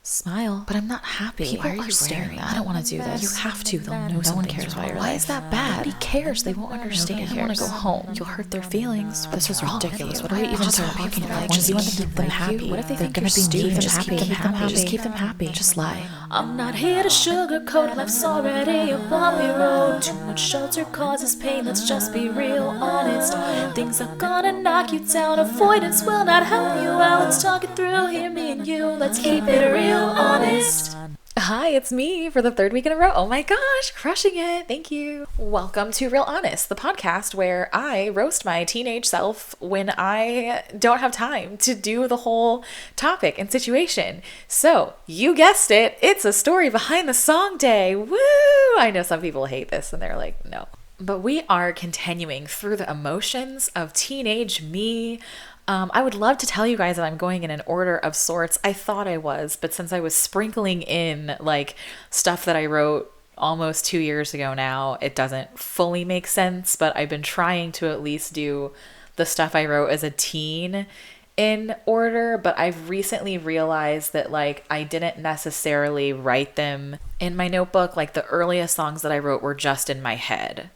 Smile. But I'm not happy. People are staring. I don't want to do this. You have to. They'll know No one something's cares wrong. about your Why life. is that bad? Nobody cares. They won't understand. Nobody I want to cares. go home. You'll hurt their feelings. This was wrong with ridiculous. you? What are we even Just talking keep about? them Just you want to happy. keep them happy. What if they They're think gonna you're be mean. stupid? Just Just keep them happy. Just keep them happy. Just lie. I'm not here to sugarcoat, life's already a bumpy road. Too much shelter causes pain, let's just be real honest. Things are gonna knock you down, avoidance will not help you out. Let's talk it through, here me and you, let's keep it real honest. Hi, it's me for the third week in a row. Oh my gosh, crushing it. Thank you. Welcome to Real Honest, the podcast where I roast my teenage self when I don't have time to do the whole topic and situation. So, you guessed it, it's a story behind the song day. Woo! I know some people hate this and they're like, no. But we are continuing through the emotions of teenage me. I would love to tell you guys that I'm going in an order of sorts. I thought I was, but since I was sprinkling in like stuff that I wrote almost 2 years ago now, it doesn't fully make sense, but I've been trying to at least do the stuff I wrote as a teen in order, but I've recently realized that like I didn't necessarily write them in my notebook. Like the earliest songs that I wrote were just in my head.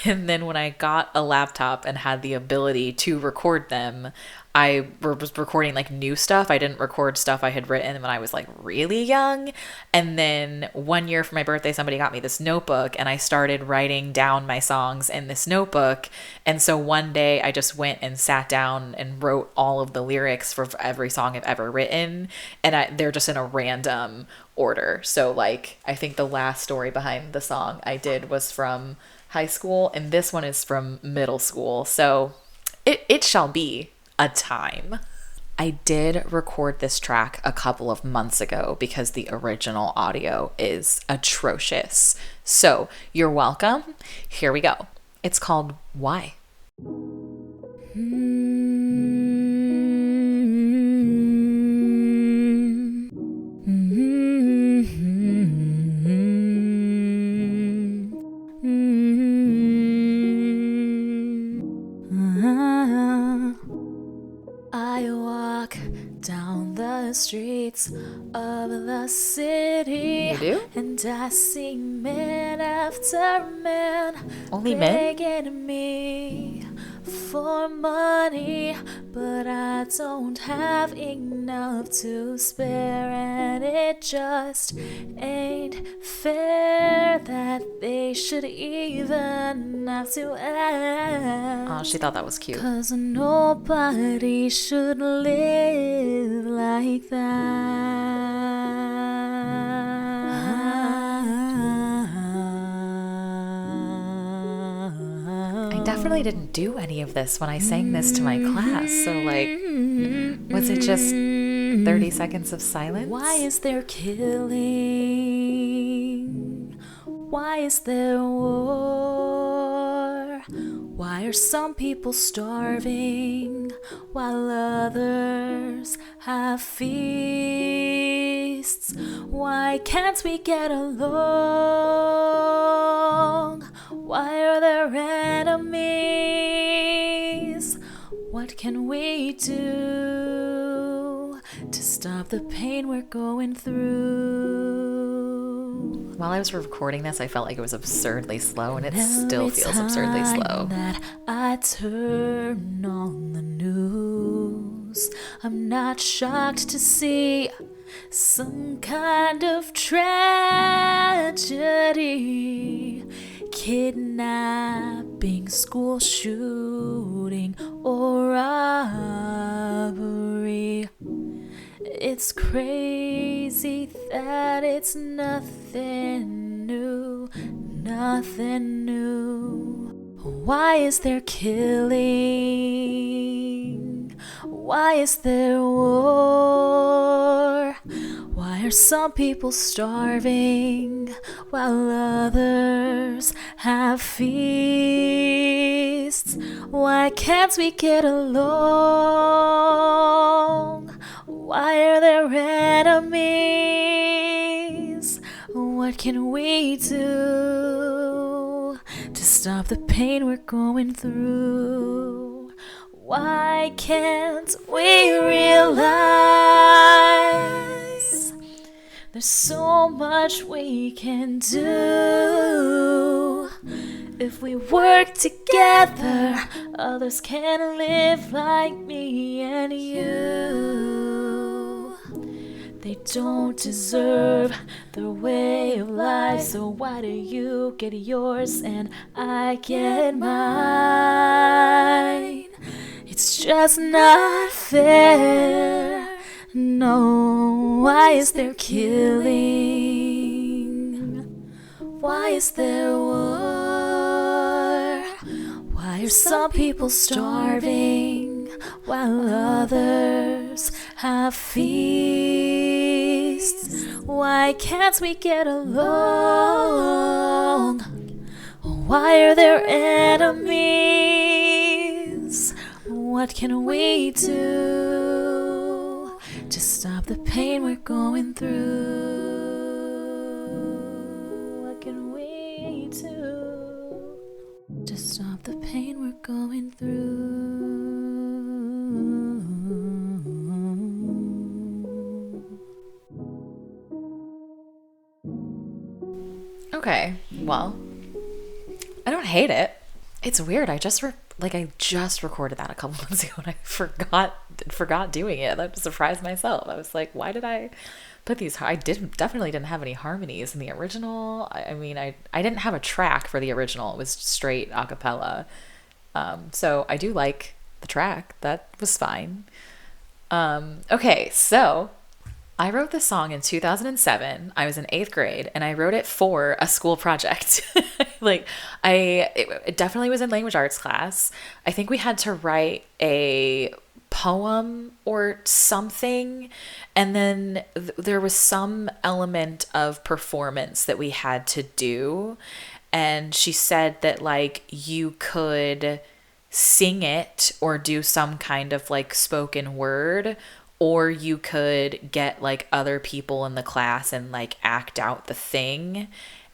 And then when I got a laptop and had the ability to record them, I was recording like new stuff. I didn't record stuff I had written when I was like really young. And then 1 year for my birthday, somebody got me this notebook and I started writing down my songs in this notebook. And so one day I just went and sat down and wrote all of the lyrics for every song I've ever written. And they're just in a random order. So like, I think the last story behind the song I did was from high school and this one is from middle school. So it shall be a time. I did record this track a couple of months ago because the original audio is atrocious. So you're welcome. Here we go. It's called Why. I walk down the streets of the city. You do? And I see man after man Only men? begging me for money, but I don't have enough to spare, and it just ain't fair that they should even have to ask. Oh, she thought that was cute. 'Cause nobody should live like I definitely didn't do any of this when I sang this to my class. So like, was it just 30 seconds of silence? Why is there killing? Why is there war? Why are some people starving while others have feasts? Why can't we get along? Why are there enemies? What can we do to stop the pain we're going through? While I was recording this, I felt like it was absurdly slow, and it Every still feels absurdly time slow. that I turn on the news, I'm not shocked to see some kind of tragedy. Kidnapping, school shooting, or robbery. It's crazy that it's nothing new, nothing new. Why is there killing? Why is there war? Why are some people starving while others have feasts? Why can't we get along? Why are there enemies? What can we do to stop the pain we're going through? Why can't we realize There's so much we can do. If we work together, others can live like me and you. They don't deserve their way of life, so why do you get yours and I get mine? It's just not fair. No, why is there killing? Why is there war? Why are some people starving while others have feasts? Why can't we get along? Why are there enemies? What can we do to stop the pain we're going through? What can we do to stop the pain we're going through? Okay, well, I don't hate it. It's weird. I just recorded that a couple months ago and I forgot doing it. That surprised myself. I was like, why did I put these? I definitely didn't have any harmonies in the original. I mean, I didn't have a track for the original. It was straight a cappella. So I do like the track. That was fine. Okay, so I wrote this song in 2007. I was in 8th grade and I wrote it for a school project. It definitely was in language arts class. I think we had to write a poem or something. And then there was some element of performance that we had to do. And she said that like you could sing it or do some kind of like spoken word, or you could get like other people in the class and like act out the thing.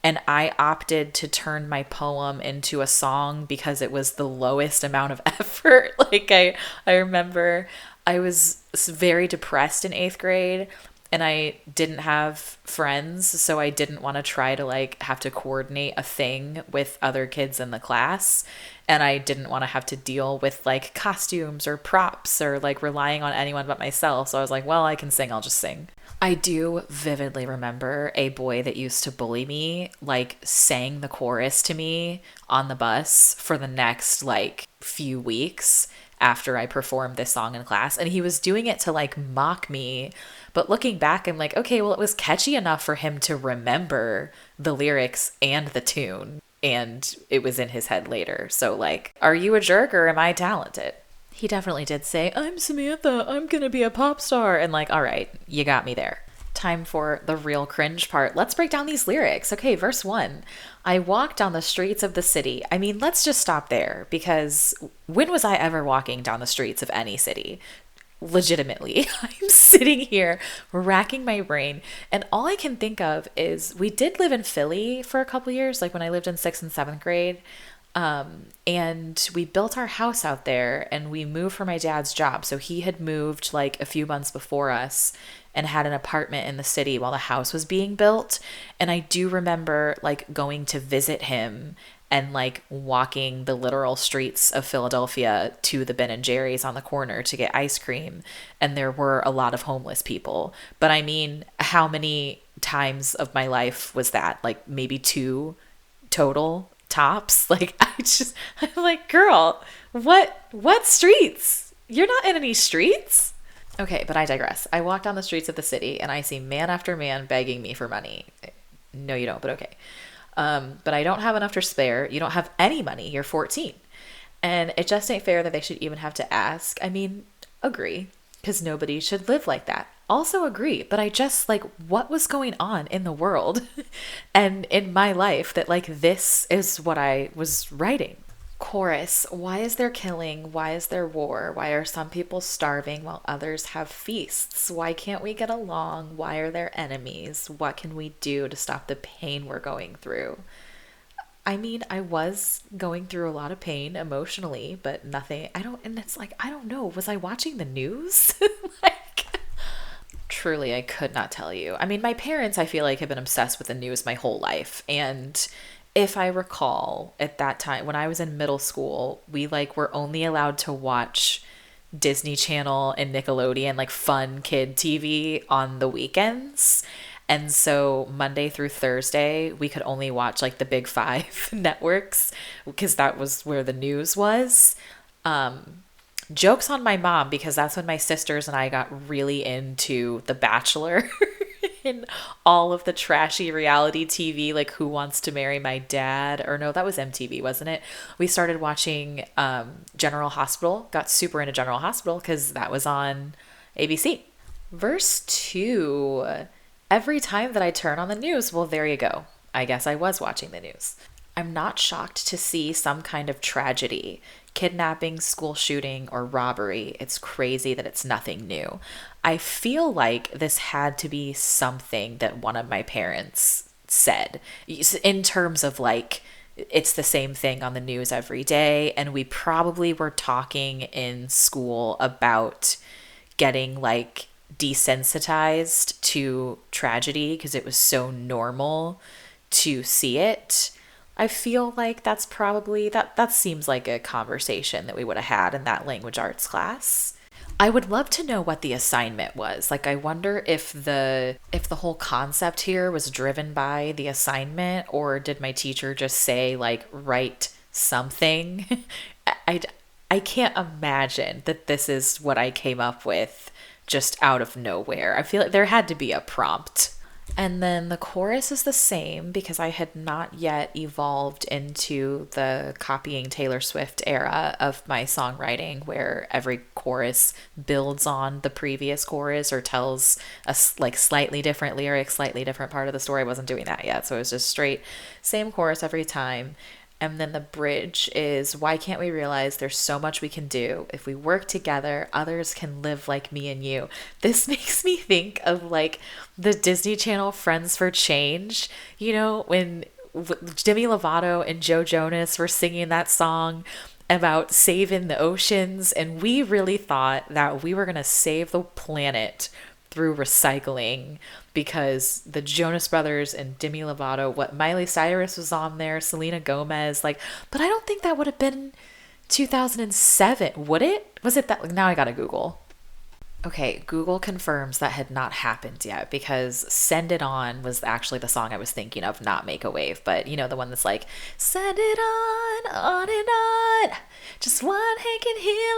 And I opted to turn my poem into a song because it was the lowest amount of effort. Like I remember I was very depressed in 8th grade and I didn't have friends. So I didn't want to try to like have to coordinate a thing with other kids in the class. And I didn't want to have to deal with like costumes or props or like relying on anyone but myself. So I was like, well, I can sing. I'll just sing. I do vividly remember a boy that used to bully me, like sang the chorus to me on the bus for the next like few weeks after I performed this song in class. And he was doing it to like mock me. But looking back, I'm like, okay, well, it was catchy enough for him to remember the lyrics and the tune. And it was in his head later. So like, are you a jerk or am I talented? He definitely did say, I'm Samantha, I'm gonna be a pop star. And like, all right, you got me there. Time for the real cringe part. Let's break down these lyrics. Okay, verse 1. I walked down the streets of the city. I mean, let's just stop there because when was I ever walking down the streets of any city? Legitimately, I'm sitting here racking my brain and all I can think of is we did live in Philly for a couple years, like when I lived in 6th and 7th grade. And we built our house out there and we moved for my dad's job. So he had moved like a few months before us and had an apartment in the city while the house was being built. And I do remember like going to visit him and like walking the literal streets of Philadelphia to the Ben and Jerry's on the corner to get ice cream. And there were a lot of homeless people. But I mean, how many times of my life was that? Like maybe 2 total tops. Like I'm like, girl, what streets? You're not in any streets. Okay, but I digress. I walk down the streets of the city and I see man after man begging me for money. No, you don't, but okay. But I don't have enough to spare. You don't have any money. You're 14. And it just ain't fair that they should even have to ask. I mean, agree, because nobody should live like that. Also agree, but I just like, what was going on in the world and in my life that like this is what I was writing. Chorus, why is there killing? Why is there war? Why are some people starving while others have feasts? Why can't we get along? Why are there enemies? What can we do to stop the pain we're going through? I mean, I was going through a lot of pain emotionally, but nothing, and it's like, I don't know. Was I watching the news? Like, truly, I could not tell you. I mean, my parents, I feel like, have been obsessed with the news my whole life. And if I recall, at that time, when I was in middle school, we like were only allowed to watch Disney Channel and Nickelodeon, like fun kid TV on the weekends. And so Monday through Thursday, we could only watch like the big five networks because that was where the news was. Joke's on my mom, because that's when my sisters and I got really into The Bachelor and all of the trashy reality TV, like Who Wants to Marry My Dad? Or no, that was MTV, wasn't it? We started watching General Hospital, got super into General Hospital because that was on ABC. Verse 2, every time that I turn on the news, well, there you go. I guess I was watching the news. I'm not shocked to see some kind of tragedy, kidnapping, school shooting, or robbery. It's crazy that it's nothing new. I feel like this had to be something that one of my parents said in terms of like, it's the same thing on the news every day. And we probably were talking in school about getting like desensitized to tragedy because it was so normal to see it. I feel like that's probably, that seems like a conversation that we would have had in that language arts class. I would love to know what the assignment was. Like, I wonder if the whole concept here was driven by the assignment, or did my teacher just say like, write something? I can't imagine that this is what I came up with just out of nowhere. I feel like there had to be a prompt. And then the chorus is the same because I had not yet evolved into the copying Taylor Swift era of my songwriting, where every chorus builds on the previous chorus or tells a like slightly different lyric, slightly different part of the story. I wasn't doing that yet. So it was just straight same chorus every time. And then the bridge is, why can't we realize there's so much we can do? If we work together, others can live like me and you. This makes me think of like the Disney Channel Friends for Change. You know, when Demi Lovato and Joe Jonas were singing that song about saving the oceans. And we really thought that we were going to save the planet through recycling, because the Jonas Brothers and Demi Lovato, what Miley Cyrus was on there, Selena Gomez, like, but I don't think that would have been 2007, would it? Was it that? Now I gotta Google. Okay, Google confirms that had not happened yet, because Send It On was actually the song I was thinking of, not Make a Wave, but you know, the one that's like, send it on and on. Just one hand can heal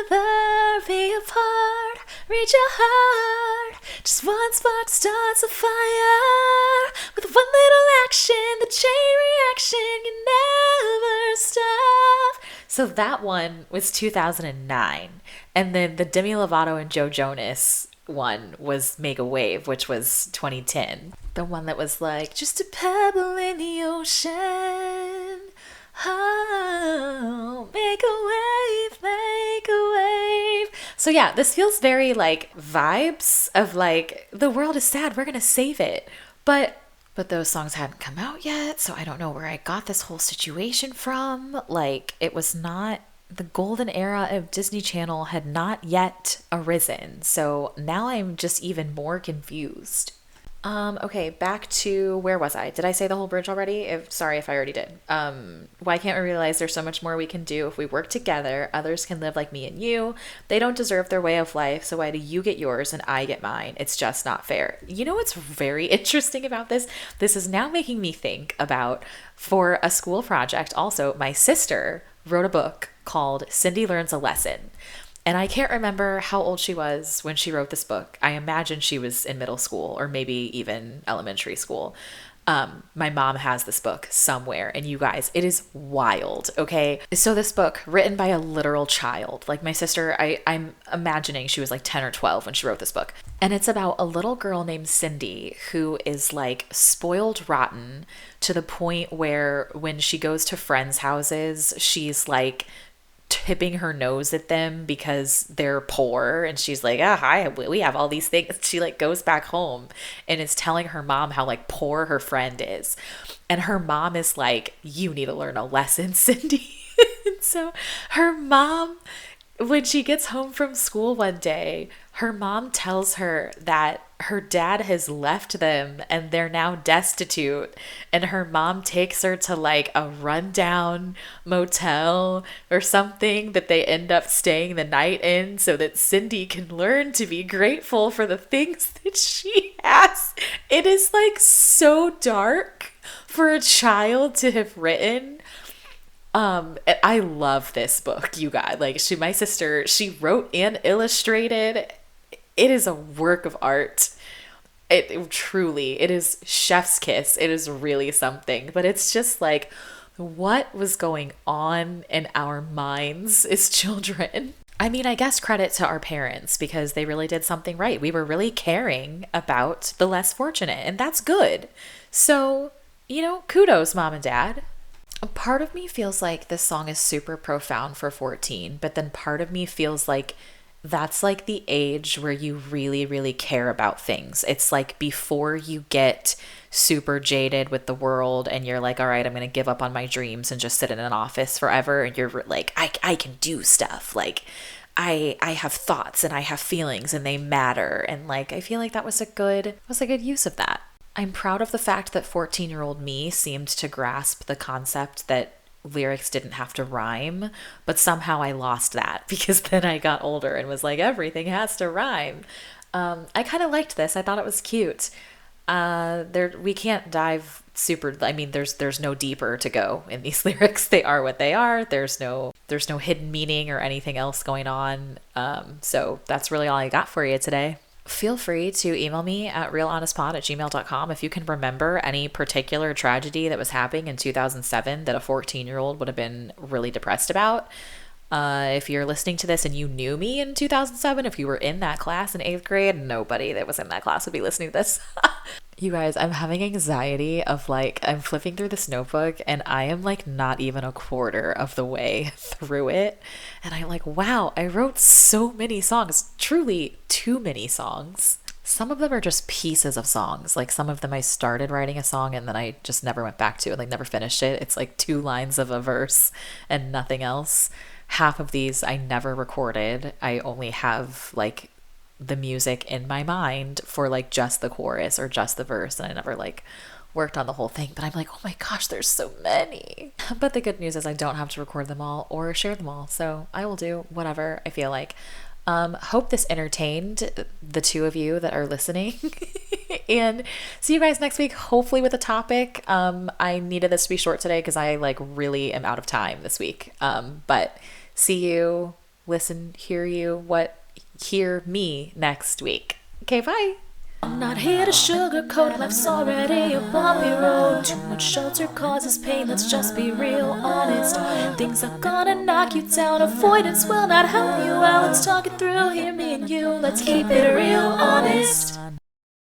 another, be apart, reach your heart. Just one spark starts a fire. With one little action, the chain reaction can never stop. So that one was 2009. And then the Demi Lovato and Joe Jonas one was Make a Wave, which was 2010. The one that was like, just a pebble in the ocean. Oh, make a wave, make a wave. So yeah, this feels very like vibes of like, the world is sad, we're gonna save it. But those songs hadn't come out yet, so I don't know where I got this whole situation from. Like, it was not, the golden era of Disney Channel had not yet arisen. So now I'm just even more confused. Okay, back to, where was I? Did I say the whole bridge already? Sorry if I already did. Why can't we realize there's so much more we can do if we work together? Others can live like me and you. They don't deserve their way of life, so why do you get yours and I get mine? It's just not fair. You know what's very interesting about this? This is now making me think about, for a school project also, my sister wrote a book called Cindy Learns a Lesson. And I can't remember how old she was when she wrote this book. I imagine she was in middle school or maybe even elementary school. My mom has this book somewhere, and you guys, it is wild, okay? So this book, written by a literal child, like my sister, I'm imagining she was like 10 or 12 when she wrote this book. And it's about a little girl named Cindy who is like spoiled rotten to the point where when she goes to friends' houses, she's like tipping her nose at them because they're poor, and she's like, hi, we have all these things. She like goes back home and is telling her mom how like poor her friend is, and her mom is like, you need to learn a lesson, Cindy. And so her mom when she gets home from school one day, her mom tells her that her dad has left them and they're now destitute. And her mom takes her to like a rundown motel or something that they end up staying the night in so that Cindy can learn to be grateful for the things that she has. It is like so dark for a child to have written. I love this book, you guys. Like, my sister, she wrote and illustrated. It is a work of art. It truly, it is chef's kiss. It is really something. But it's just like, what was going on in our minds as children? I mean, I guess credit to our parents because they really did something right. We were really caring about the less fortunate, and that's good. So, kudos, mom and dad. Part of me feels like this song is super profound for 14, but then part of me feels like that's like the age where you really, really care about things. It's like before you get super jaded with the world and you're like, all right, I'm going to give up on my dreams and just sit in an office forever. And you're like, I can do stuff. Like, I have thoughts and I have feelings and they matter. And like, I feel like that was a good use of that. I'm proud of the fact that 14-year-old me seemed to grasp the concept that lyrics didn't have to rhyme, but somehow I lost that because then I got older and was like, everything has to rhyme. I kind of liked this. I thought it was cute. We can't dive super, I mean, there's no deeper to go in these lyrics. They are what they are. There's no hidden meaning or anything else going on. So that's really all I got for you today. Feel free to email me at realhonestpod@gmail.com if you can remember any particular tragedy that was happening in 2007 that a 14-year-old would have been really depressed about. If you're listening to this and you knew me in 2007, if you were in that class in 8th grade, nobody that was in that class would be listening to this. You guys, I'm having anxiety of like, I'm flipping through this notebook and I am like not even a quarter of the way through it. And I'm like, wow, I wrote so many songs, truly too many songs. Some of them are just pieces of songs. Like some of them I started writing a song and then I just never went back to it, like never finished it. It's like 2 lines of a verse and nothing else. Half of these I never recorded. I only have like the music in my mind for like just the chorus or just the verse, and I never like worked on the whole thing. But I'm like, oh my gosh, there's so many. But the good news is I don't have to record them all or share them all, so I will do whatever I feel like. Hope this entertained the 2 of you that are listening. And see you guys next week, hopefully with a topic. I needed this to be short today because I like really am out of time this week. But see you, listen, hear me next week. Okay, bye. I'm not here to sugarcoat, life's already a bumpy road. Too much shelter causes pain, let's just be real honest. Things are gonna knock you down, avoidance will not help you out. Let's talk it through, hear me and you, let's keep it real honest.